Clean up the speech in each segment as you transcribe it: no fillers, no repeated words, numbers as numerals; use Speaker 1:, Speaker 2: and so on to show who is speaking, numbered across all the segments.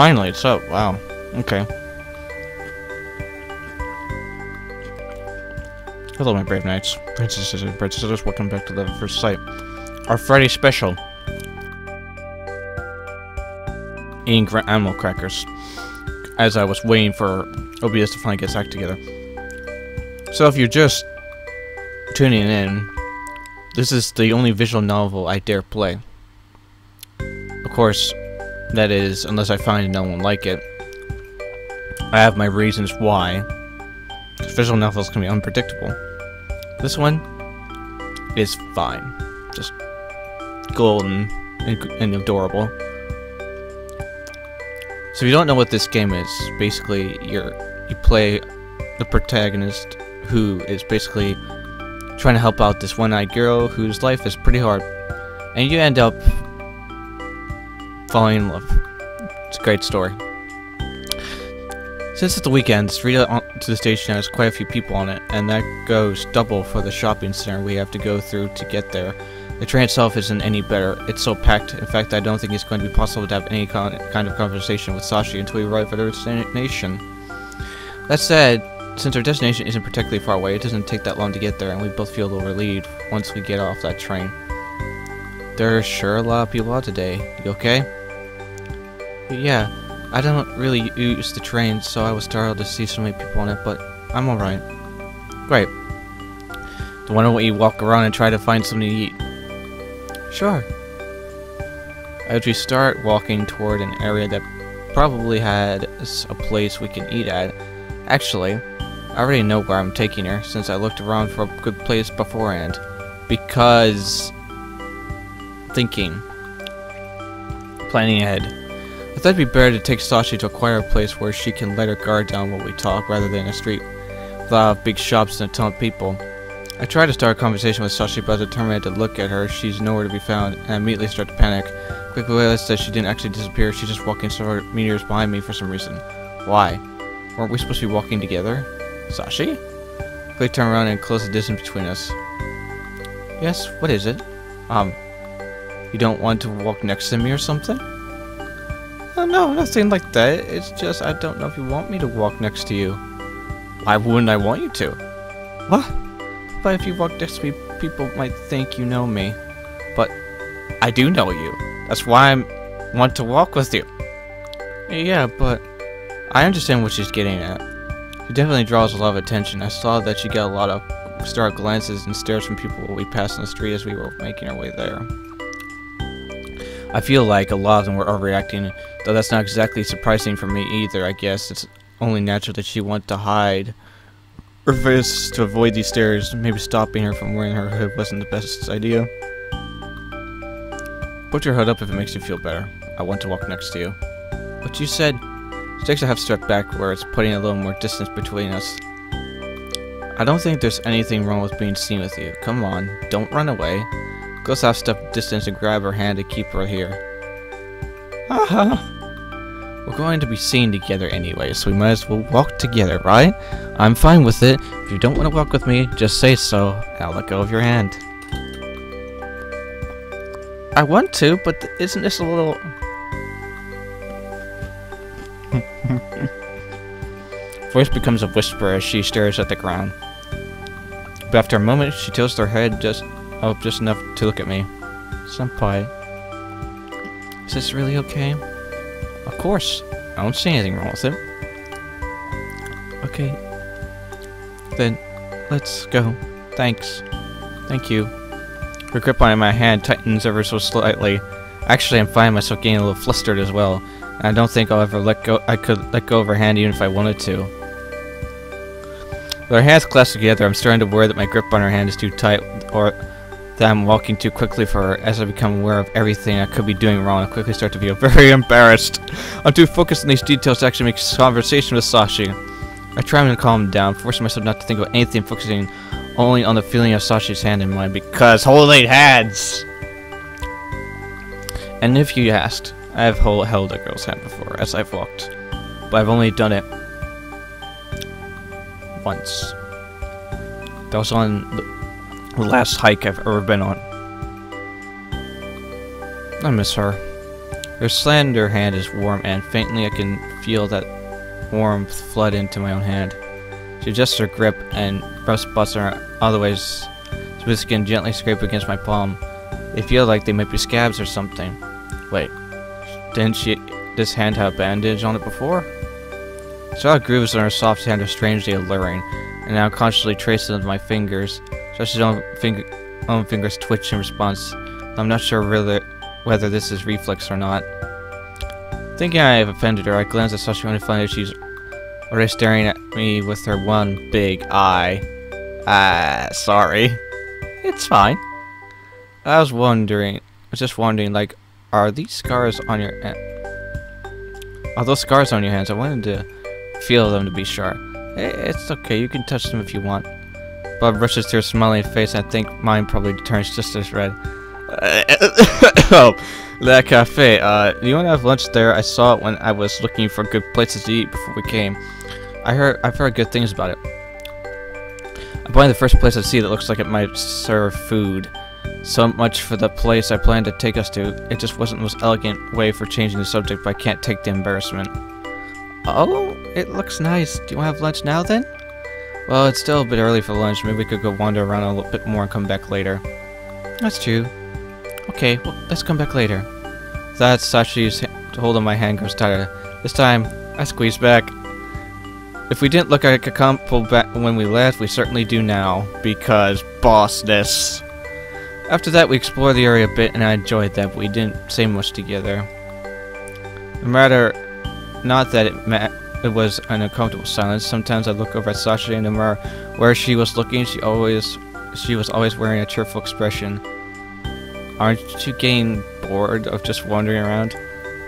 Speaker 1: Finally, it's up. Wow. Okay. Hello, my brave knights, princesses and princesses. Welcome back to Love at First Sight, our Friday special. Eating animal crackers, as I was waiting for OBS to finally get its act together. So, if you're just tuning in, this is the only visual novel I dare play. Of course, that is, unless I find no one like it. I have my reasons why. Visual novels can be unpredictable. This one is fine. Just golden and adorable. So if you don't know what this game is, basically you play the protagonist who is basically trying to help out this one-eyed girl whose life is pretty hard. And you end up falling in love. It's a great story. Since it's the weekend, the street to the station has quite a few people on it, and that goes double for the shopping center we have to go through to get there. The train itself isn't any better. It's so packed. In fact, I don't think it's going to be possible to have any kind of conversation with Sashi until we arrive at our destination. That said, since our destination isn't particularly far away, it doesn't take that long to get there, and we both feel a little relieved once we get off that train. There are sure a lot of people out today. You okay? Yeah. I don't really use the train, so I was startled to see so many people on it, but I'm alright. Great. Do you want to walk around and try to find something to eat? Sure. As we start walking toward an area that probably had a place we can eat at, actually, I already know where I'm taking her, since I looked around for a good place beforehand. Because... thinking. Planning ahead. I thought it'd be better to take Sashi to a quieter place where she can let her guard down while we talk, rather than a street with a lot of big shops and a ton of people. I tried to start a conversation with Sashi, but I was determined to look at her. She's nowhere to be found, and I immediately start to panic. Quickly realized that she didn't actually disappear. She's just walking several meters behind me for some reason. Why? Weren't we supposed to be walking together? Sashi? Quickly turn around and close the distance between us. Yes, what is it? You don't want to walk next to me or something? Oh, no, nothing like that. It's just I don't know if you want me to walk next to you. Why wouldn't I want you to? What? But if you walk next to me, people might think you know me. But I do know you. That's why I want to walk with you. Yeah, but I understand what she's getting at. She definitely draws a lot of attention. I saw that she got a lot of startled glances and stares from people we passed on the street as we were making our way there. I feel like a lot of them were overreacting, though that's not exactly surprising for me either. I guess it's only natural that she wanted to hide her face to avoid these stares. Maybe stopping her from wearing her hood wasn't the best idea. Put your hood up if it makes you feel better. I want to walk next to you. But you said... She takes a half step back where it's putting a little more distance between us. I don't think there's anything wrong with being seen with you. Come on, don't run away. Go half step distance and grab her hand to keep her here. Haha. We're going to be seen together anyway, so we might as well walk together, right? I'm fine with it. If you don't want to walk with me, just say so, and I'll let go of your hand. I want to, but isn't this a little... Voice becomes a whisper as she stares at the ground. But after a moment, she tilts her head just enough to look at me. Senpai. Is this really okay? Of course. I don't see anything wrong with it. Okay. Then, let's go. Thanks. Thank you. Her grip on my hand tightens ever so slightly. Actually, I'm finding myself getting a little flustered as well. And I don't think I'll ever I could let go of her hand even if I wanted to. With our hands clasped together, I'm starting to worry that my grip on her hand is too tight, or that I'm walking too quickly for her. As I become aware of everything I could be doing wrong, I quickly start to feel very embarrassed. I'm too focused on these details to actually make conversation with Sashi. I try to calm down, forcing myself not to think about anything, focusing only on the feeling of Sashi's hand in mine, because holding hands! And if you asked, I have held a girl's hand before, as I've walked, but I've only done it once. That was on the last hike I've ever been on. I miss her. Her slender hand is warm, and faintly I can feel that warmth flood into my own hand. She adjusts her grip, and rough spots are otherwise smooth skin gently scrape against my palm. They feel like they might be scabs or something. Wait, didn't this hand have a bandage on it before? Solid grooves on her soft hand are strangely alluring, and I unconsciously trace them with my fingers. Sashi's own fingers twitch in response. I'm not sure really whether this is reflex or not. Thinking I have offended her, I glance at Sashi and find that she's already staring at me with her one big eye. Sorry. It's fine. I was just wondering, like, are these scars on your are those scars on your hands? I wanted to feel them to be sure. It's okay, you can touch them if you want. Bob rushes to her smiling face, and I think mine probably turns just as red. Oh, that cafe. Do you want to have lunch there? I saw it when I was looking for good places to eat before we came. I've heard good things about it. I'm probably the first place I see that looks like it might serve food. So much for the place I planned to take us to. It just wasn't the most elegant way for changing the subject, but I can't take the embarrassment. Oh, it looks nice. Do you want to have lunch now then? Well, it's still a bit early for lunch. Maybe we could go wander around a little bit more and come back later. That's true. Okay, well, let's come back later. That's Sashi's hold on my hand grows tighter. This time, I squeeze back. If we didn't look like a couple back when we left, we certainly do now. Because bossness. After that, we explored the area a bit, and I enjoyed that, but we didn't say much together. No matter, not that it was an uncomfortable silence. Sometimes I look over at Sashi, and no matter where she was looking, she was always wearing a cheerful expression. Aren't you getting bored of just wandering around?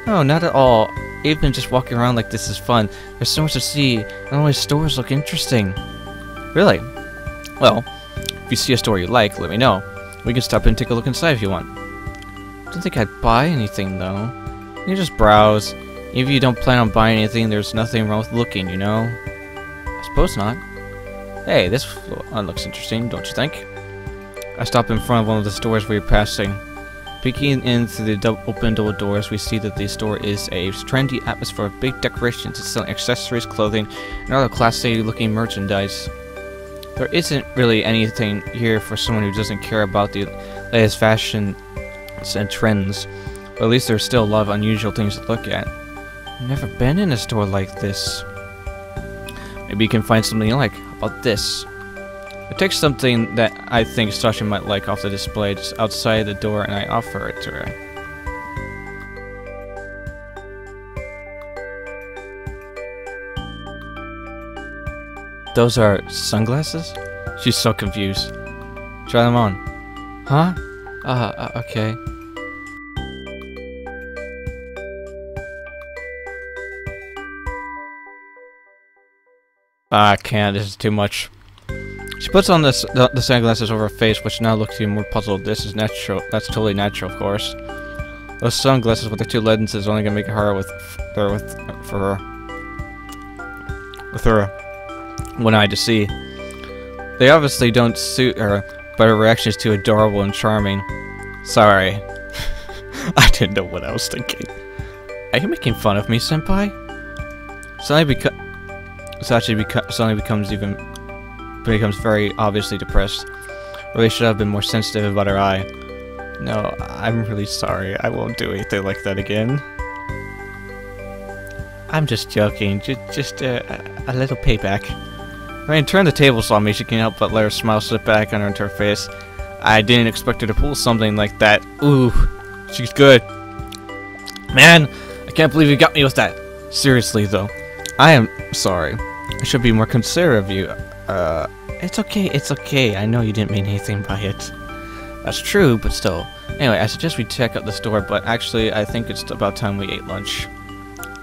Speaker 1: No, not at all. Even just walking around like this is fun. There's so much to see, and all these stores look interesting. Really? Well, if you see a store you like, let me know. We can stop and take a look inside if you want. I don't think I'd buy anything, though. You can just browse. If you don't plan on buying anything, there's nothing wrong with looking, you know? I suppose not. Hey, this one looks interesting, don't you think? I stop in front of one of the stores we were passing. Peeking in through the open double doors, we see that the store is a trendy atmosphere of big decorations. It's selling accessories, clothing, and other classy-looking merchandise. There isn't really anything here for someone who doesn't care about the latest fashions and trends, but at least there's still a lot of unusual things to look at. I've never been in a store like this. Maybe you can find something you like. How about this? I take something that I think Sashi might like off the display just outside the door, and I offer it to her. Those are sunglasses? She's so confused. Try them on. Huh? Okay. I can't, this is too much. She puts on the sunglasses over her face, which now looks even more puzzled. This is natural. That's totally natural, of course. Those sunglasses with the two lenses is only gonna make it harder for her one eye to see. They obviously don't suit her, but her reaction is too adorable and charming. Sorry. I didn't know what I was thinking. Are you making fun of me, senpai? Suddenly becomes very obviously depressed. Really should have been more sensitive about her eye. No, I'm really sorry. I won't do anything like that again. I'm just joking. Just a little payback. I mean, turn the tables on me. She can't help but let her smile slip back onto her face. I didn't expect her to pull something like that. Ooh, she's good. Man, I can't believe you got me with that. Seriously, though. I am sorry. I should be more considerate of you. It's okay. I know you didn't mean anything by it. That's true, but still. Anyway, I suggest we check out the store, but actually, I think it's about time we ate lunch.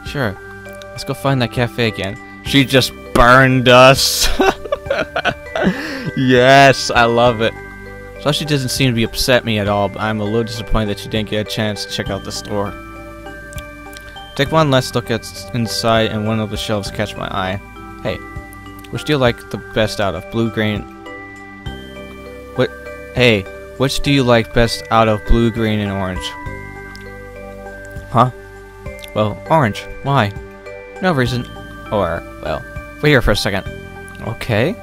Speaker 1: Sure. Let's go find that cafe again. She just burned us. Yes, I love it. So she doesn't seem to be upset me at all, but I'm a little disappointed that she didn't get a chance to check out the store. Take one last look at inside, and one of the shelves catch my eye. Hey, which do you like the best out of blue, green? Which do you like best out of blue, green, and orange? Huh? Well, orange. Why? No reason. Or, well, wait here for a second. Okay.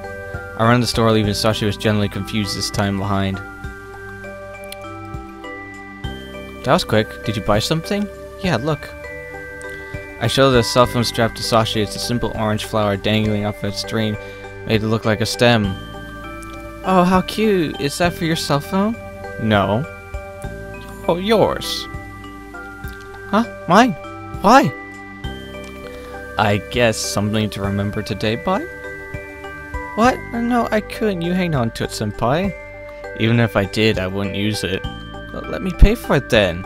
Speaker 1: I ran to the store, leaving Sashi was generally confused this time behind. That was quick. Did you buy something? Yeah, look. I showed the cell phone strapped to Sashi. It's a simple orange flower dangling off its string, made to look like a stem. Oh, how cute. Is that for your cell phone? No. Oh, yours. Huh? Mine? Why? I guess something to remember today by? What? No, I couldn't. You hang on to it, senpai. Even if I did, I wouldn't use it. But let me pay for it then.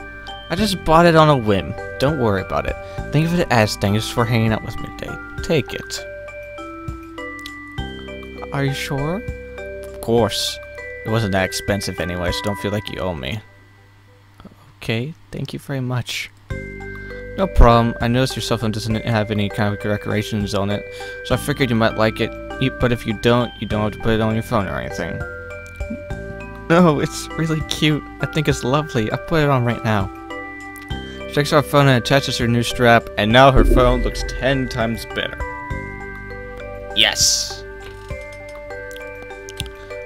Speaker 1: I just bought it on a whim. Don't worry about it. Think of it as thanks for hanging out with me today. Take it. Are you sure? Of course. It wasn't that expensive anyway, so don't feel like you owe me. Okay, thank you very much. No problem. I noticed your cell phone doesn't have any kind of decorations on it, so I figured you might like it. But if you don't have to put it on your phone or anything. No, it's really cute. I think it's lovely. I'll put it on right now. She takes out her phone and attaches her new strap, and now her phone looks 10 times better. Yes!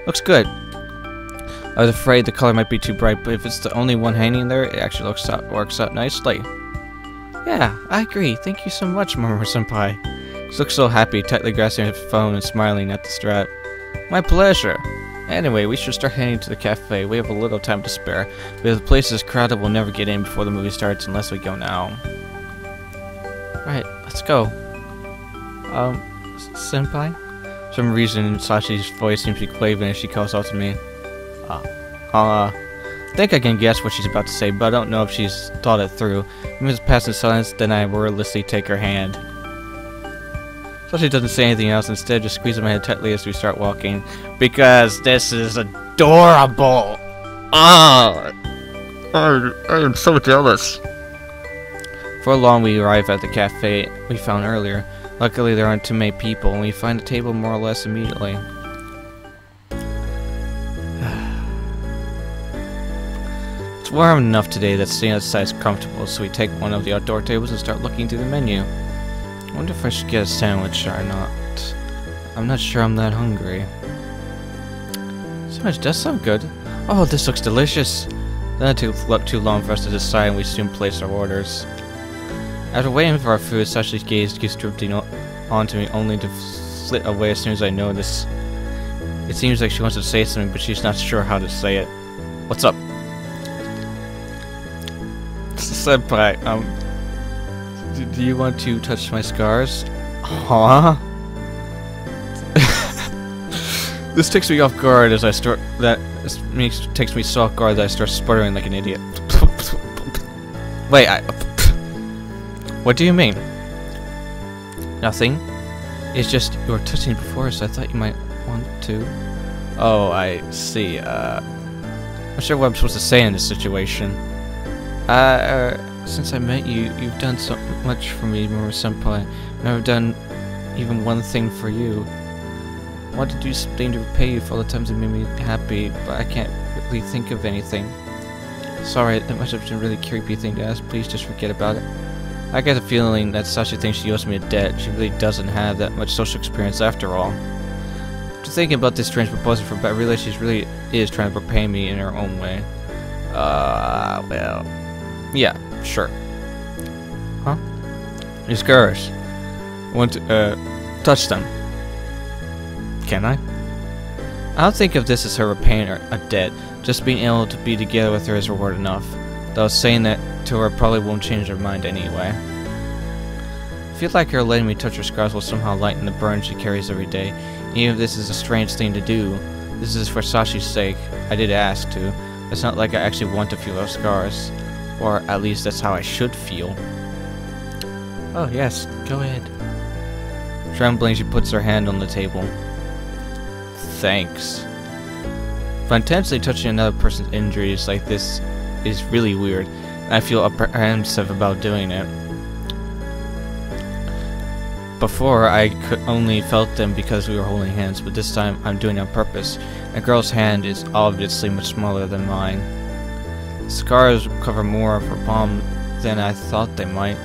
Speaker 1: Looks good. I was afraid the color might be too bright, but if it's the only one hanging there, it actually works out nicely. Yeah, I agree. Thank you so much, Mamoru-senpai. She looks so happy, tightly grasping her phone and smiling at the strap. My pleasure. Anyway, we should start heading to the cafe. We have a little time to spare. Because the place is crowded, we'll never get in before the movie starts unless we go now. Right, let's go. Senpai? For some reason, Sashi's voice seems to be quavering as she calls out to me. I think I can guess what she's about to say, but I don't know if she's thought it through. If past in silence, then I wordlessly take her hand. Sashi doesn't say anything else, instead just squeezes my hand tightly as we start walking. Because this is adorable! I am so jealous. For long, we arrive at the cafe we found earlier. Luckily, there aren't too many people, and we find a table more or less immediately. It's warm enough today that staying outside is comfortable, so we take one of the outdoor tables and start looking through the menu. I wonder if I should get a sandwich or not. I'm not sure I'm that hungry. Sandwich does sound good. Oh, this looks delicious. Then it took too long for us to decide, and we soon placed our orders. After waiting for our food, Sashi's gaze keeps drifting onto me, only to flit away as soon as I notice. It seems like she wants to say something, but she's not sure how to say it. What's up? Senpai, do you want to touch my scars? Huh? This takes me off guard as I start. Takes me so off guard that I start sputtering like an idiot. Wait, what do you mean? Nothing. It's just you were touching it before, so I thought you might want to. Oh, I see. I'm not sure what I'm supposed to say in this situation. Since I met you, you've done so much for me, Mamoru-senpai. I've never done even one thing for you. I want to do something to repay you for all the times you made me happy, but I can't really think of anything. Sorry, that must have been a really creepy thing to ask. Please just forget about it. I get the feeling that Sashi thinks she owes me a debt. She really doesn't have that much social experience after all. After thinking about this strange proposal for I realize she really is trying to repay me in her own way. Well... yeah, sure. Huh? Your scars. Want to, touch them. Can I? I don't think of this as her repaying a debt. Just being able to be together with her is reward enough. Though saying that to her probably won't change her mind anyway. I feel like her letting me touch her scars will somehow lighten the burden she carries every day. Even if this is a strange thing to do, this is for Sashi's sake. I did ask to. It's not like I actually want to feel her scars. Or at least that's how I should feel. Oh yes, go ahead. Trembling, she puts her hand on the table. Thanks. But intensely touching another person's injuries like this is really weird, and I feel apprehensive about doing it. Before, I could only felt them because we were holding hands, but this time I'm doing it on purpose. A girl's hand is obviously much smaller than mine. The scars cover more of her palm than I thought they might.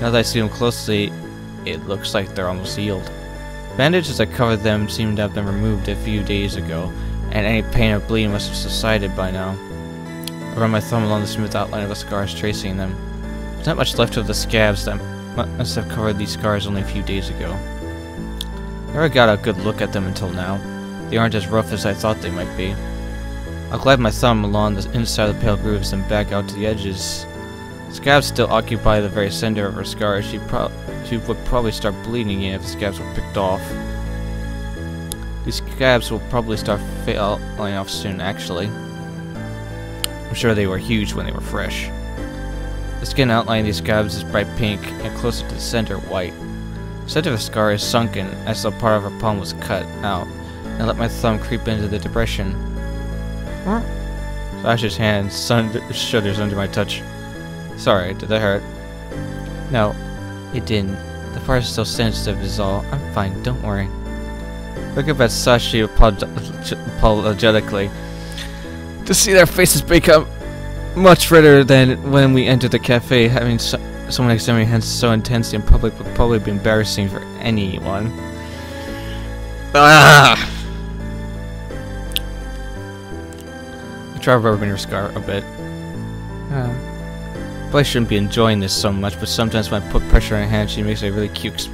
Speaker 1: Now that I see them closely, it looks like they're almost healed. Bandages that covered them seem to have been removed a few days ago, and any pain or bleeding must have subsided by now. I run my thumb along the smooth outline of the scars, tracing them. There's not much left of the scabs that must have covered these scars only a few days ago. I never got a good look at them until now. They aren't as rough as I thought they might be. I'll glide my thumb along the inside of the pale grooves and back out to the edges. Scabs still occupy the very center of her scars. She would probably start bleeding again if the scabs were picked off. These scabs will probably start falling off soon, actually. I'm sure they were huge when they were fresh. The skin outline of these scabs is bright pink, and closer to the center, white. The center of the scar is sunken, as though part of her palm was cut out, and I let my thumb creep into the depression. Sasha's hand shudders under my touch. Sorry, did that hurt? No, it didn't. The part is still sensitive is all. I'm fine, don't worry. Look up at Sashi apologetically. To see their faces become much redder than when we entered the cafe, having someone examining hands so intensely in public would probably be embarrassing for anyone. Ah! I try rubbing her scar a bit. Probably shouldn't be enjoying this so much, but sometimes when I put pressure on her hand, she makes a really cute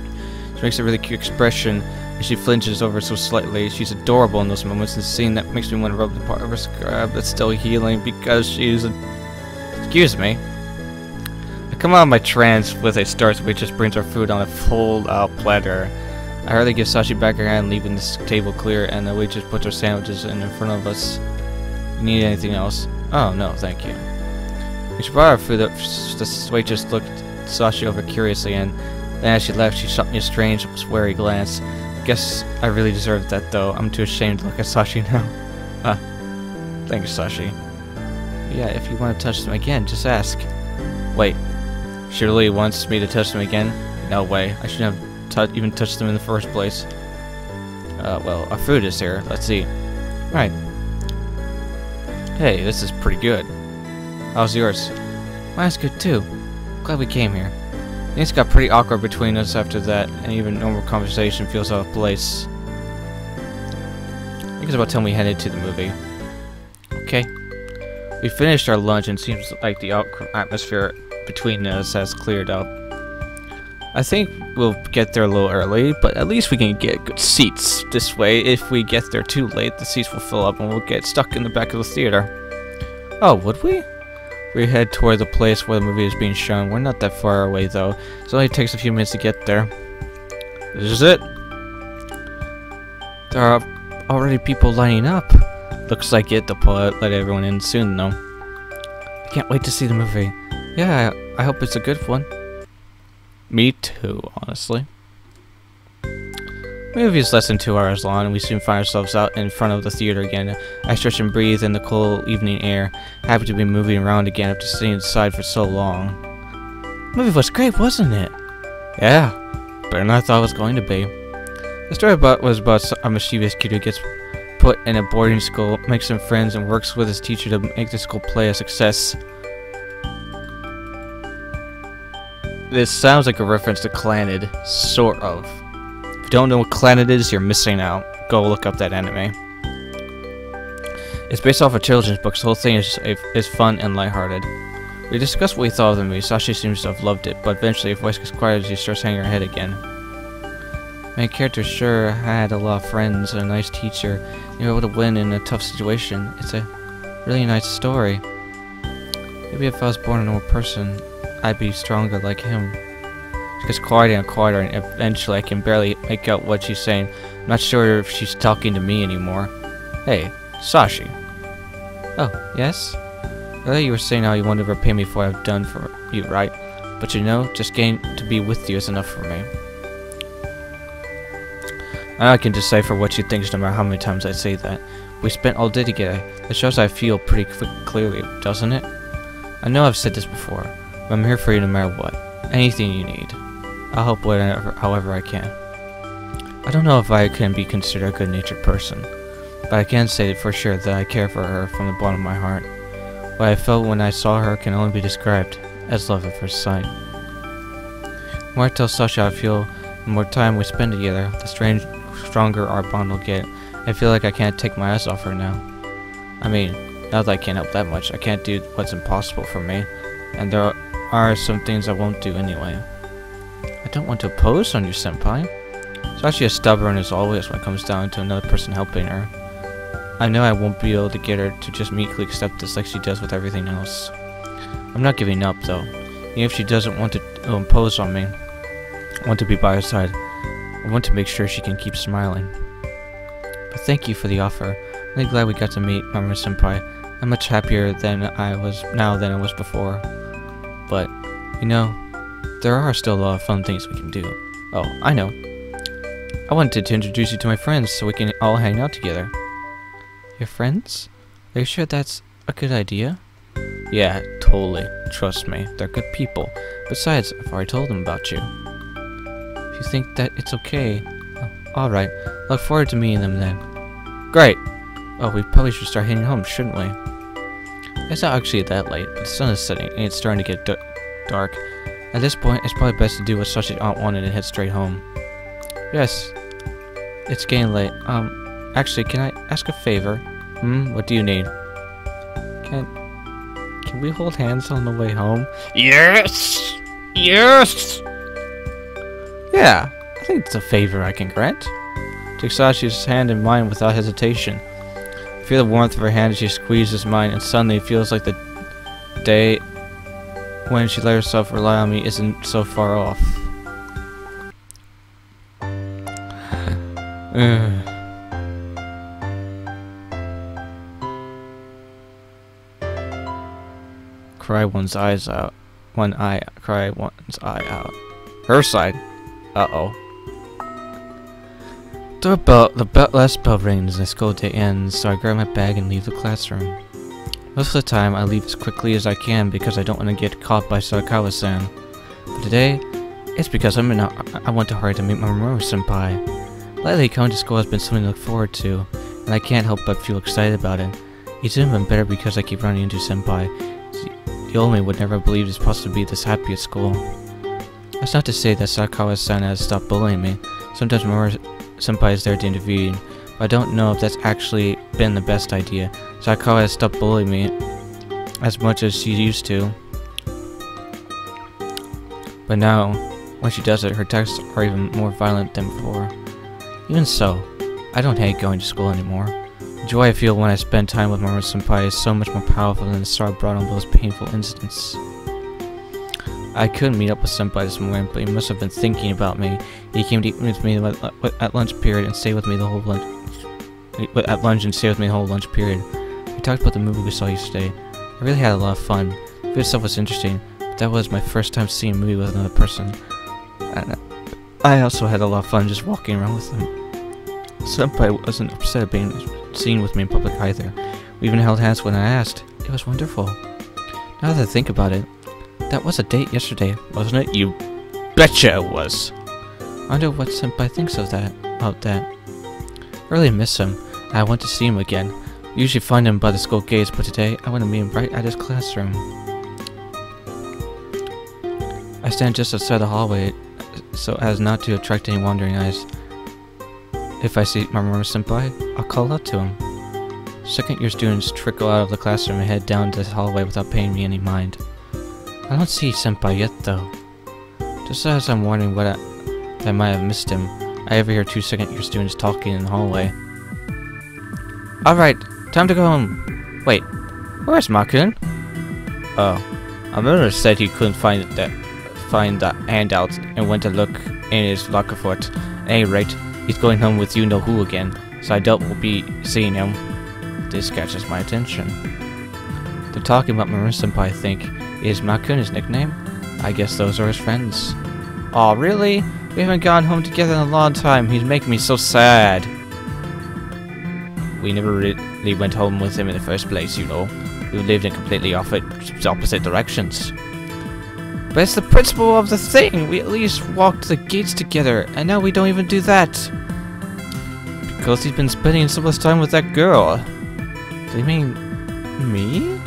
Speaker 1: expression, and she flinches over so slightly. She's adorable in those moments, and seeing that makes me want to rub the part of her scab that's still healing because she's Excuse me. I come out of my trance with a start, which just brings our food on a fold-out platter. I hurriedly give Sashi back her hand, leaving this table clear, and the waitress puts her sandwiches in front of us. You need anything else? Oh, no, thank you. When she brought our food up, the waitress looked Sashi over curiously, and then as she left, she shot me a strange, wary glance. Guess I really deserved that, though. I'm too ashamed to look at Sashi now. Thank you, Sashi. Yeah, if you want to touch them again, just ask. Wait, she really wants me to touch them again? No way. I shouldn't have even touched them in the first place. Well, our food is here. Let's see. Right. Hey, this is pretty good. How's yours? Mine's good too. Glad we came here. Things got pretty awkward between us after that, and even normal conversation feels out of place. I think it's about time we headed to the movie. Okay. We finished our lunch and it seems like the atmosphere between us has cleared up. I think we'll get there a little early, but at least we can get good seats. This way, if we get there too late, the seats will fill up and we'll get stuck in the back of the theater. Oh, would we? We head toward the place where the movie is being shown. We're not that far away though. It only takes a few minutes to get there. This is it. There are already people lining up. Looks like it. They'll let everyone in soon though. I can't wait to see the movie. Yeah, I hope it's a good one. Me too, honestly. The movie is less than 2 hours long, and we soon find ourselves out in front of the theater again. I stretch and breathe in the cool evening air, happy to be moving around again after sitting inside for so long. The movie was great, wasn't it? Yeah, better than I thought it was going to be. The story was about a mischievous kid who gets put in a boarding school, makes some friends, and works with his teacher to make the school play a success. This sounds like a reference to Clannad, sort of. If you don't know what Clannad is, you're missing out. Go look up that anime. It's based off of children's books. The whole thing is fun and lighthearted. We discussed what we thought of the movie. Sashi seems to have loved it, but eventually her voice gets quiet as she starts hanging her head again. Main character sure had a lot of friends and a nice teacher. You were able to win in a tough situation. It's a really nice story. Maybe if I was born a normal person, I'd be stronger like him. She gets quieter and quieter, and eventually I can barely make out what she's saying. I'm not sure if she's talking to me anymore. Hey, Sashi. Oh, yes? Earlier you were saying how you wanted to repay me for what I've done for you, right? But you know, just getting to be with you is enough for me. I can decipher what she thinks no matter how many times I say that. We spent all day together. That shows I feel pretty clearly, doesn't it? I know I've said this before, but I'm here for you no matter what. Anything you need. I'll help however I can. I don't know if I can be considered a good-natured person, but I can say for sure that I care for her from the bottom of my heart. What I felt when I saw her can only be described as love at first sight. The more I tell Sasha I feel, the more time we spend together, the stronger our bond will get. I feel like I can't take my eyes off her now. I mean, not that I can't help that much. I can't do what's impossible for me. And there are some things I won't do anyway. I don't want to oppose on you, senpai. Sasha is stubborn as always when it comes down to another person helping her. I know I won't be able to get her to just meekly accept this like she does with everything else. I'm not giving up though. Even if she doesn't want to impose on me, I want to be by her side. I want to make sure she can keep smiling. But thank you for the offer. I'm really glad we got to meet, Mamoru Senpai. I'm much happier than I was before. But, you know, there are still a lot of fun things we can do. Oh, I know. I wanted to introduce you to my friends so we can all hang out together. Your friends? Are you sure that's a good idea? Yeah, totally. Trust me, they're good people. Besides, I've already told them about you. If you think that it's okay, alright. Look forward to meeting them then. Great! Oh, we probably should start heading home, shouldn't we? It's not actually that late, but the sun is setting and it's starting to get dark. At this point, it's probably best to do what Sasha's aunt wanted and head straight home. Yes. It's getting late. Actually, can I ask a favor? What do you need? Can we hold hands on the way home? Yes! Yes! Yeah, I think it's a favor I can grant. Take Sasha's hand in mine without hesitation. I feel the warmth of her hand as she squeezes mine, and suddenly it feels like the day when she let herself rely on me isn't so far off. Cry one's eyes out. Cry one's eye out. Her side. Uh-oh. The last bell rings and the school day ends, so I grab my bag and leave the classroom. Most of the time, I leave as quickly as I can because I don't want to get caught by Sarakawa-san. But today, it's because I want to hurry to meet Mamoru Senpai. Lately, coming to school has been something to look forward to, and I can't help but feel excited about it. It's even better because I keep running into Senpai. Yomi would never believe it's possible to be this happy at school. That's not to say that Sarakawa-san has stopped bullying me. Sometimes Mamoru Senpai is there to intervene, but I don't know if that's actually been the best idea. Sarakawa has stopped bullying me as much as she used to. But now, when she does it, her texts are even more violent than before. Even so, I don't hate going to school anymore. The joy I feel when I spend time with Mamoru Senpai is so much more powerful than the sorrow brought on those painful incidents. I couldn't meet up with Senpai this morning, but he must have been thinking about me. He came to eat with me at lunch period and stay with me the whole lunch. At lunch and stay with me the whole lunch period. We talked about the movie we saw yesterday. I really had a lot of fun. The movie itself was interesting, but that was my first time seeing a movie with another person. And I also had a lot of fun just walking around with him. Senpai wasn't upset at being seen with me in public either. We even held hands when I asked. It was wonderful. Now that I think about it, that was a date yesterday, wasn't it? You betcha it was. I wonder what Senpai thinks of that. I really miss him. I want to see him again. We usually find him by the school gates, but today I want to meet him right at his classroom. I stand just outside the hallway so as not to attract any wandering eyes. If I see Mamoru Senpai, I'll call out to him. Second-year students trickle out of the classroom and head down the hallway without paying me any mind. I don't see Senpai yet, though. Just as I'm wondering that I might have missed him, I overhear two second-year students talking in the hallway. Alright, time to go home. Wait, where's Makun? Oh, Mamoru said he couldn't find the handout and went to look in his locker for it. At any rate, he's going home with you-know-who again, so I doubt we'll be seeing him. This catches my attention. They're talking about Mamoru Senpai, I think. Is Makun his nickname? I guess those are his friends. Aw, really? We haven't gone home together in a long time. He's making me so sad. We never really went home with him in the first place, you know. We lived in completely opposite directions. But it's the principle of the thing. We at least walked the gates together, and now we don't even do that. Because he's been spending so much time with that girl. Do you mean me?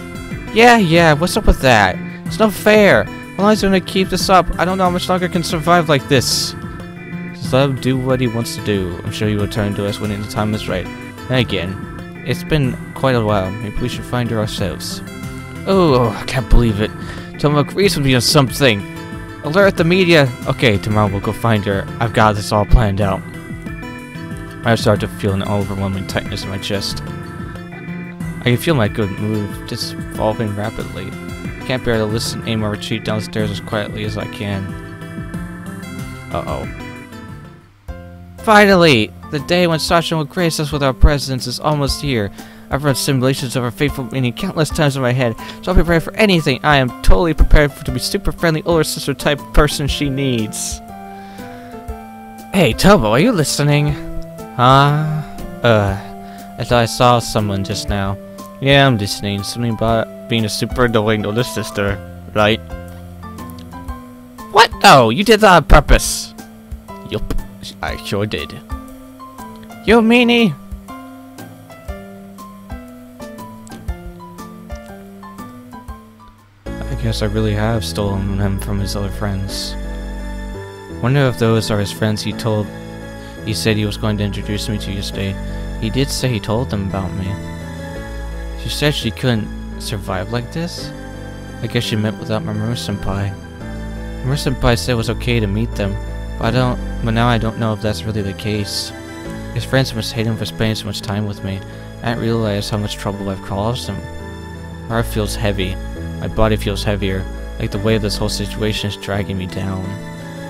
Speaker 1: Yeah, what's up with that? It's not fair. How long is he gonna keep this up? I don't know how much longer I can survive like this. Just let him do what he wants to do. I'm sure he will turn to us when the time is right. And again, it's been quite a while. Maybe we should find her ourselves. Oh, I can't believe it. Tell him agrees with me on something. Alert the media. Okay, tomorrow we'll go find her. I've got this all planned out. I start to feel an overwhelming tightness in my chest. I can feel my good mood just evolving rapidly. I can't bear to listen, aim, or retreat downstairs as quietly as I can. Uh-oh. Finally! The day when Sasha will grace us with our presence is almost here. I've run simulations of her fateful meeting countless times in my head, so I'll be prepared for anything. I am totally prepared to be super friendly older sister type person she needs. Hey, Tobo, are you listening? Huh? I thought I saw someone just now. Yeah, I'm listening. Something about being a super annoying older sister, right? What? No, you did that on purpose. Yup, I sure did. You meanie! I guess I really have stolen him from his other friends. Wonder if those are his friends he said he was going to introduce me to yesterday. He did say he told them about me. She said she couldn't survive like this? I guess she meant without Mamoru-senpai. Mamoru-senpai said it was okay to meet them, but now I don't know if that's really the case. His friends must hate him for spending so much time with me. I didn't realize how much trouble I've caused him. My heart feels heavy. My body feels heavier, like the weight of this whole situation is dragging me down.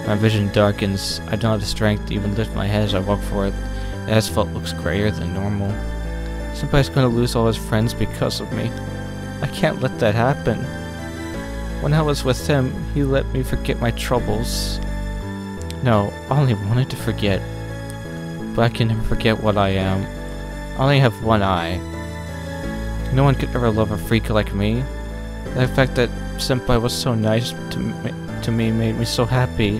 Speaker 1: My vision darkens. I don't have the strength to even lift my head as I walk forward. The asphalt looks grayer than normal. Senpai's gonna lose all his friends because of me. I can't let that happen. When I was with him, he let me forget my troubles. No, I only wanted to forget. But I can never forget what I am. I only have one eye. No one could ever love a freak like me. The fact that Senpai was so nice to me made me so happy.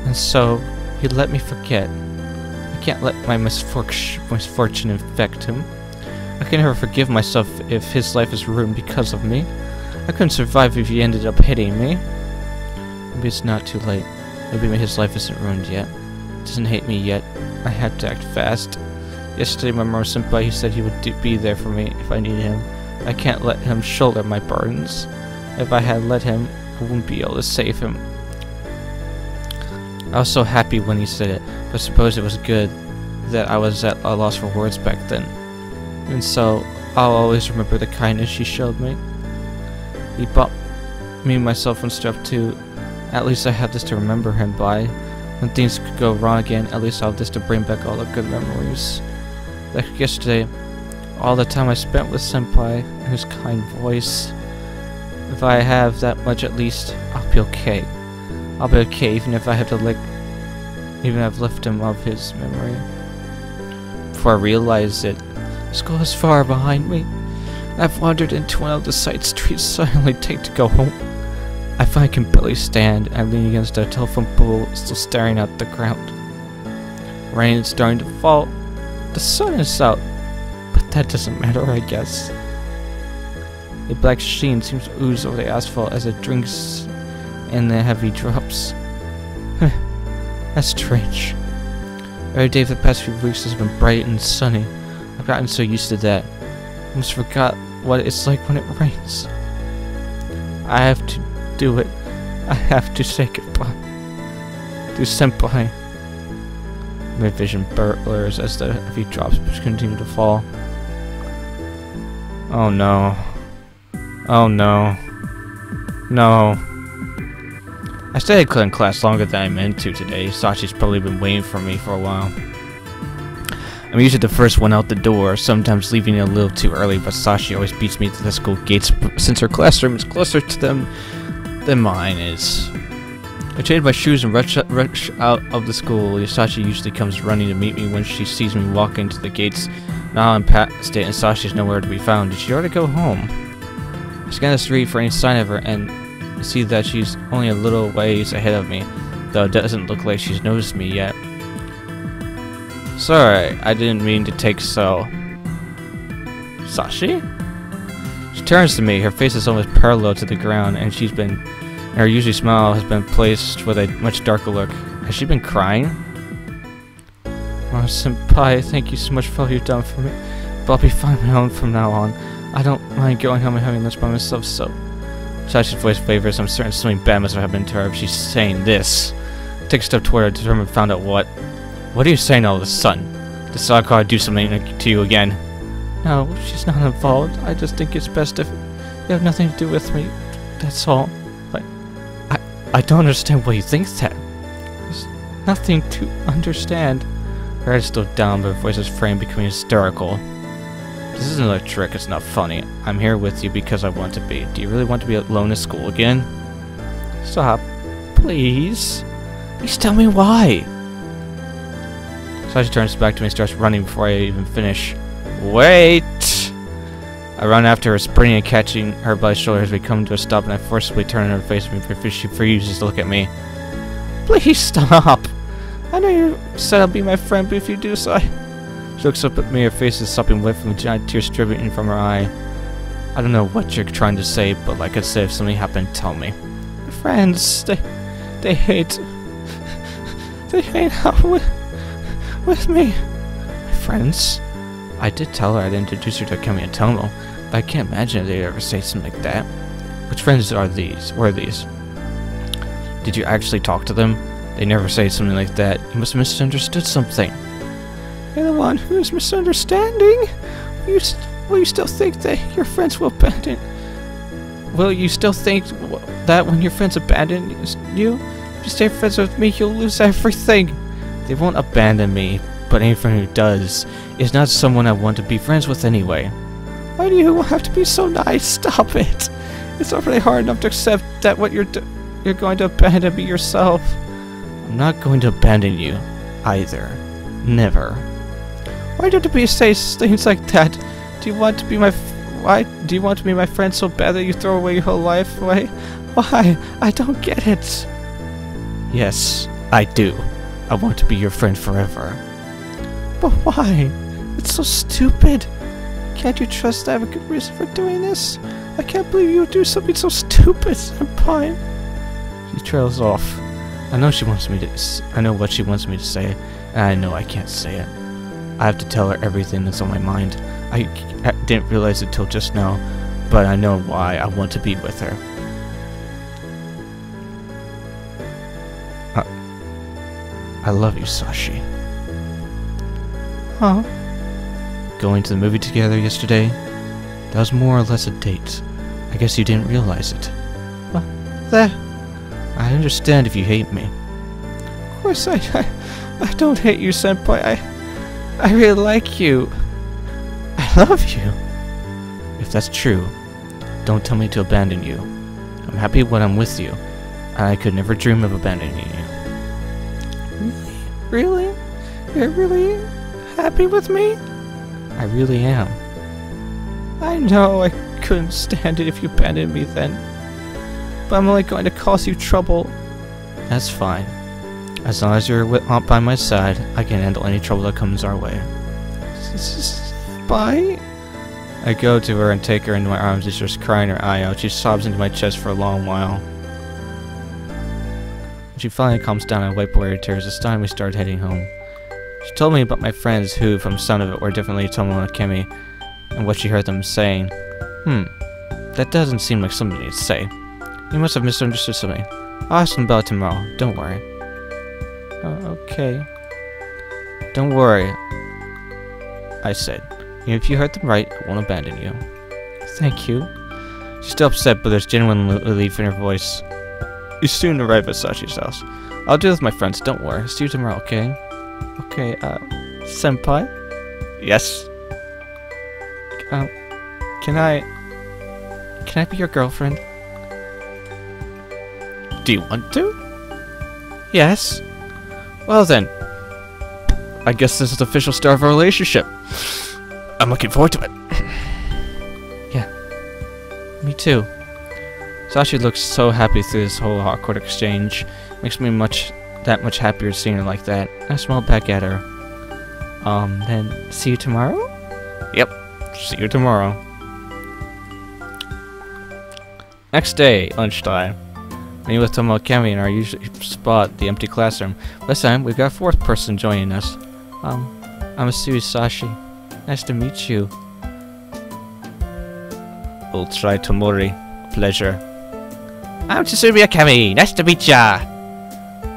Speaker 1: And so, he let me forget. I can't let my misfortune infect him. I can never forgive myself if his life is ruined because of me. I couldn't survive if he ended up hitting me. Maybe it's not too late. Maybe his life isn't ruined yet. He doesn't hate me yet. I have to act fast. Yesterday, my Mamoru-senpai, he said he would be there for me if I needed him. I can't let him shoulder my burdens. If I had let him, I wouldn't be able to save him. I was so happy when he said it, but I suppose it was good that I was at a loss for words back then. And so, I'll always remember the kindness she showed me. He bought me myself one stuff too. At least I have this to remember him by. When things could go wrong again, at least I'll have this to bring back all the good memories. Like yesterday, all the time I spent with Senpai and his kind voice. If I have that much, at least I'll be okay. I'll be okay even if I have to even if I've left him of his memory. Before I realize it, school is far behind me. I've wandered into one of the side streets I only take to go home. I find I can barely stand, and I lean against a telephone pole, still staring at the ground. Rain is starting to fall. The sun is out, but that doesn't matter, I guess. A black sheen seems to ooze over the asphalt as it drinks in the heavy drops. That's strange. Every day for the past few weeks has been bright and sunny. I've gotten so used to that. I almost forgot what it's like when it rains. I have to do it. I have to say goodbye to Senpai. My vision blurs as the heavy drops continue to fall. Oh no. Oh no. No. I stayed in class longer than I meant to today. Sachi's probably been waiting for me for a while. I'm usually the first one out the door, sometimes leaving a little too early, but Sachi always beats me to the school gates since her classroom is closer to them than mine is. I change my shoes and rush out of the school. Sachi usually comes running to meet me when she sees me walking to the gates. Now I'm past it and Sachi's nowhere to be found. Did she already go home? I scan the street for any sign of her and see that she's only a little ways ahead of me, though it doesn't look like she's noticed me yet. Sorry, I didn't mean to take so. Sachi? She turns to me, her face is almost parallel to the ground, and she's been Her usually smile has been placed with a much darker look. Has she been crying? Oh, Senpai, thank you so much for all you've done for me. But I'll be fine on my own from now on. I don't mind going home and having lunch by myself, so... Sashi's voice wavers. I'm certain something bad must have happened to her if she's saying this. Take a step toward her, determined to find out what. What are you saying all of a sudden? Did Sakura do something to you again? No, she's not involved. I just think it's best if you have nothing to do with me. That's all. I don't understand why you think that. There's nothing to understand. Her head is still down, but her voice is framed becoming hysterical. This isn't a trick, it's not funny. I'm here with you because I want to be. Do you really want to be alone at school again? Stop. Please. Please tell me why. Sashi turns back to me and starts running before I even finish. Wait! I run after her, sprinting and catching her by the shoulder as we come to a stop, and I forcibly turn her face before she refuses to look at me. Please stop! I know you said I'll be my friend, but if you do so, She looks up at me, her face is sopping wet from a giant tear dripping from her eye. I don't know what you're trying to say, but like I said, if something happened, tell me. My friends, they hate out with me. My friends? I did tell her I'd introduce her to Kemi and Tomo, but I can't imagine if they'd ever say something like that. Which friends are these? Were these? Did you actually talk to them? They never say something like that. You must have misunderstood something. You're the one who's misunderstanding? Will you still think that your friends will abandon? Will you still think that when your friends abandon you? If you stay friends with me, you'll lose everything. They won't abandon me, but anyone who does is not someone I want to be friends with anyway. Why do you have to be so nice? Stop it. It's already hard enough to accept that what you're going to abandon me yourself. I'm not going to abandon you, either. Never. Why do you have to say things like that? Do you want to be my friend so bad that you throw away your whole life away? Why? I don't get it. Yes, I do. I want to be your friend forever. But why? It's so stupid. Can't you trust I have a good reason for doing this? I can't believe you would do something so stupid, Senpai. She trails off. I know what she wants me to say, and I know I can't say it. I have to tell her everything that's on my mind. I didn't realize it till just now, but I know why I want to be with her. I love you, Sashi. Huh? Going to the movie together yesterday? That was more or less a date. I guess you didn't realize it. What? I understand if you hate me. Of course I don't hate you, Senpai. I really like you. I love you. If that's true, don't tell me to abandon you. I'm happy when I'm with you, and I could never dream of abandoning you. Really? You're really happy with me? I really am. I know I couldn't stand it if you abandoned me then, but I'm only going to cause you trouble. That's fine. As long as you're by my side, I can handle any trouble that comes our way. Bye? I go to her and take her into my arms. She's just crying her eye out. She sobs into my chest for a long while. When she finally calms down, I wipe away her tears. This time we started heading home. She told me about my friends who, from the sound of it, were differently Tomo and Kemi, and what she heard them saying. That doesn't seem like something to say. You must have misunderstood something. I'll ask them about it tomorrow. Don't worry. Okay. Don't worry, I said. If you heard them right, I won't abandon you. Thank you. She's still upset, but there's genuine relief in her voice. You soon arrive at Sashi's house. I'll do it with my friends, don't worry. See you tomorrow, okay? Okay, Senpai? Yes? Can I be your girlfriend? Do you want to? Yes. Well then, I guess this is the official start of our relationship. I'm looking forward to it. Yeah, me too. Sashi looks so happy through this whole awkward exchange. Makes me that much happier seeing her like that. I smile back at her. Then see you tomorrow? Yep, see you tomorrow. Next day, lunchtime. Me with Tomo Akemi in our usual spot, the empty classroom. This time, we've got a fourth person joining us. I'm Asui Sashi. Nice to meet you. Ultra Tomori. Pleasure. I'm Tsumi Akemi. Nice to meet ya!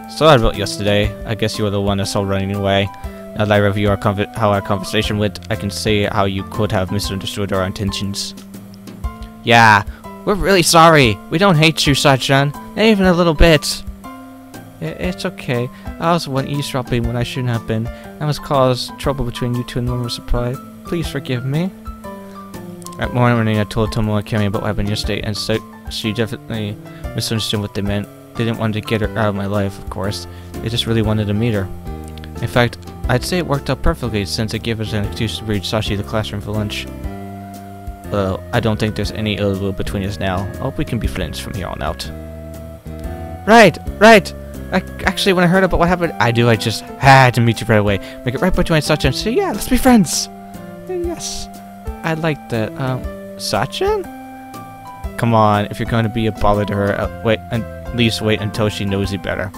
Speaker 1: Sorry about yesterday. I guess you were the one I saw running away. Now that I review how our conversation went, I can see how you could have misunderstood our intentions. Yeah, we're really sorry. We don't hate you, Sachan. Not even a little bit. It's okay. I was one eavesdropping when I shouldn't have been. I must cause trouble between you two and Normal Supply. Please forgive me. That morning I told Tomo Akemi about what happened yesterday, and so she definitely misunderstood what they meant. They didn't want to get her out of my life, of course. They just really wanted to meet her. In fact, I'd say it worked out perfectly since it gave us an excuse to bring Sashi to the classroom for lunch. Well, I don't think there's any ill will between us now. I hope we can be friends from here on out. Right! Actually, when I heard about what happened, I just had to meet you right away. Make it right between Sachi and say, yeah, let's be friends! Yes. I like that. Sachan? Come on, if you're going to be a bother to her, at least wait until she knows you better.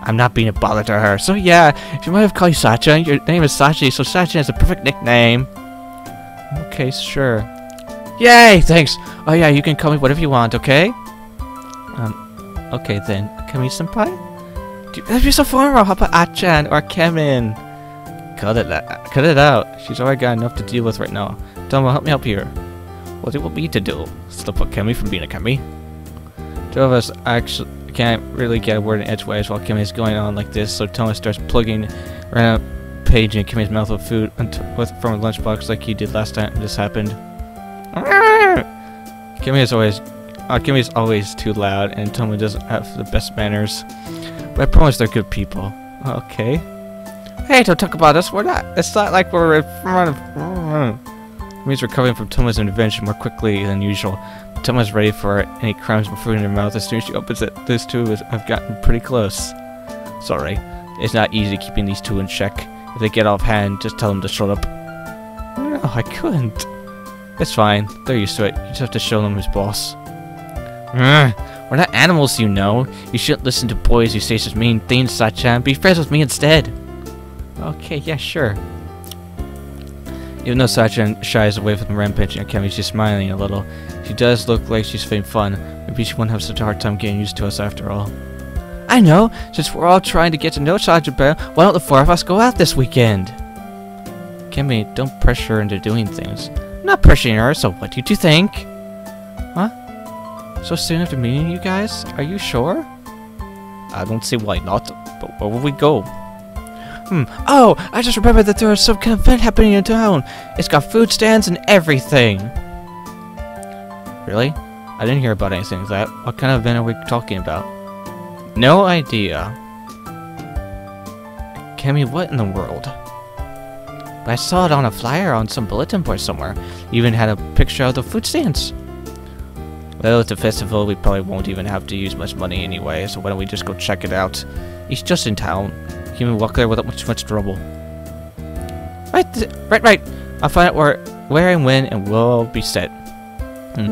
Speaker 1: I'm not being a bother to her, so yeah, if you might have called you Sachan, your name is Sachi, so Sachan is a perfect nickname. Okay, sure. Yay, thanks! Oh yeah, you can call me whatever you want, okay? Okay then. Kami-senpai? That'd be so formal, how about Achan or Kemin? Cut it out. She's already got enough to deal with right now. Tomo, help me out here. What do you want me to do? Stop a Kemi from being a Kemi? Two of us actually can't really get a word in edgeways while Kemi's going on like this, so Tomo starts plugging around a page in Kemi's mouth with food from a lunchbox like he did last time this happened. Kemi's always too loud, and Tomo doesn't have the best manners. But I promise they're good people. Okay. Hey, don't talk about us. We're not. It's not like we're in front of. It means we're recovering from Tomo's intervention more quickly than usual. Tomo's ready for any crumbs before in their mouth. As soon as she opens it, those two have gotten pretty close. Sorry, it's not easy keeping these two in check. If they get off hand, just tell them to shut up. No, I couldn't. It's fine. They're used to it. You just have to show them who's boss. We're not animals, you know. You shouldn't listen to boys who say such mean things, Sachan. Be friends with me instead. Okay, yeah, sure. Even though Sachan shies away from rampaging Akemi, she's smiling a little. She does look like she's having fun. Maybe she won't have such a hard time getting used to us after all. I know! Since we're all trying to get to know Sachan better, why don't the four of us go out this weekend? Akemi, don't pressure her into doing things. I'm not pressuring her, so what do you think? Huh? So soon after meeting you guys? Are you sure? I don't see why not, but where will we go? Oh, I just remembered that there is some kind of event happening in town. It's got food stands and everything. Really? I didn't hear about anything like that. What kind of event are we talking about? No idea. Kemi, what in the world? But I saw it on a flyer on some bulletin board somewhere. Even had a picture of the food stands. Well, it's a festival, we probably won't even have to use much money anyway, so why don't we just go check it out? He's just in town. He can walk there without much trouble. Right. I'll find out where and when, and we'll be set. I